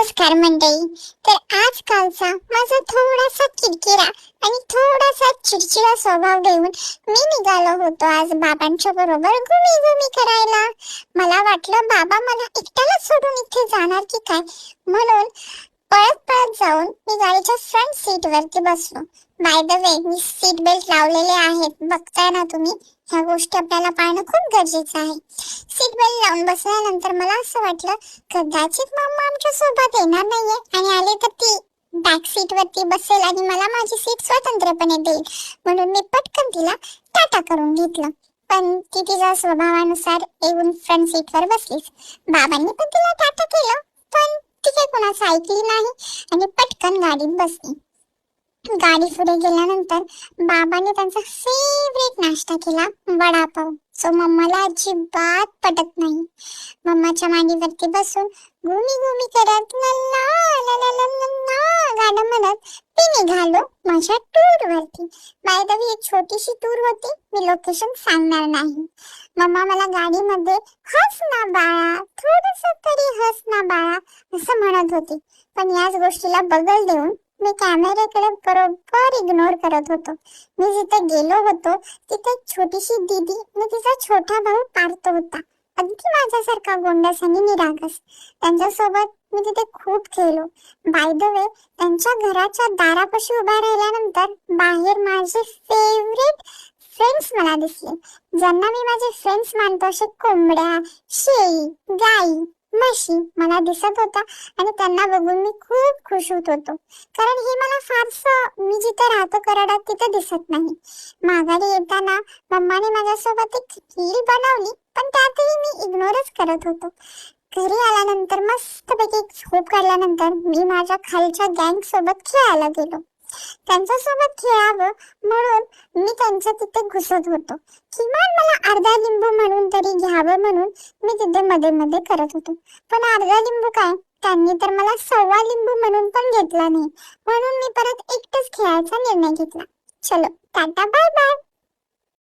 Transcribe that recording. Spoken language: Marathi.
नमस्कार मंडळी. तर आजकालचा माझा थोडासा किरकिरा आणि थोडासा चिडचिडा स्वभाव घेऊन मी निघालो होतो आज बाबांच्या बरोबर घुमी करायला. मला वाटलं बाबा मला एकट्याला सोडून इथे जाणार की काय, म्हणून पळत पळत जाऊन मी गाडीच्या फ्रंट सीट वरती बसलो. By the way, me seat belt लावलेले आहेत, बघताय ना तुम्ही. ह्या गोष्टी आपल्याला पाळणं खूप गरजेचं आहे. सीट बेल्ट लावून बसल्यानंतर मला असं वाटलं कदाचित मम्मा आमच्या सोबत येणार नाहीये आणि आले तर ती बॅक सीट वरती बसेल आणि मला माझी सीट स्वतंत्रपणे देईल, म्हणून मी पटकन तिला टाटा करून घेतलं. पण ती तिच्या स्वभावानुसार येऊन फ्रंट सीट वर बसलीच. बाबांनी पण तिला टाटा केलं, पण ती काही कोणाचं ऐकली नाही आणि पटकन गाडीत बसली. गाडी पुढे गेल्यानंतर बाबांनी त्यांचा फेवरेट नाश्ता केला, वडापाव, जो मम्माला अजिबात पटत नाही. मम्माच्या मांडीवरती बसून घुमी करत लल्ला लल्ला लल्ला गाणं म्हणत मी निघालो माझ्या टूर वरती. बाय द वे, छोटीशी टूर होती, मी लोकेशन सांगणार नाही. मम्मा मला गाडीमध्ये हस ना बाळा, थोडस तरी हस ना बाळा असं म्हणत होती. पण याच गोष्टीला बगल देऊन मी कॅमेऱ्याकडे बरोबर इग्नोर करत होतो. मी जिथे गेलो होतो तिथे छोटीशी दीदी आणि तिचा छोटा भाऊ पार्थ होता, अगदी माझ्यासारखा गोंडस आणि निरागस. त्यांच्यासोबत मी तिथे खूप खेळलो. बाय द वे, त्यांच्या घराच्या दारापाशी उभा राहिल्यानंतर बाहेर माझे फेवरेट फ्रेंड्स मला दिसले, ज्यांना मी माझे फ्रेंड्स मानतो, असे कोंबड्या, शेळी, गाई, म्हशी मला दिसत होता आणि त्यांना बघून मी खूप खुश होत होतो, कारण हे मला फारसं मी जिथे राहतो कराडात तिथे दिसत नाही. माघारी येताना मम्माने माझ्यासोबत एक रील बनवली, पण त्यातही मी इग्नोरच करत होतो. घरी आल्यानंतर मस्तपैकी झोप काढल्यानंतर मी माझ्या खालच्या गँग सोबत खेळायला गेलो. त्यांच्यासोबत खेळावं म्हणून मी त्यांच्या तिथे घुसत होतो. किमान मला अर्धा लिंबू म्हणून तरी घ्यावं म्हणून मी तिथे मध्ये मध्ये करत होतो. पण अर्धा लिंबू काय, त्यांनी तर मला 1.25 लिंबू म्हणून पण घेतला नाही, म्हणून मी परत एकटंच खेळायचा निर्णय घेतला. चलो टाटा बाय बाय.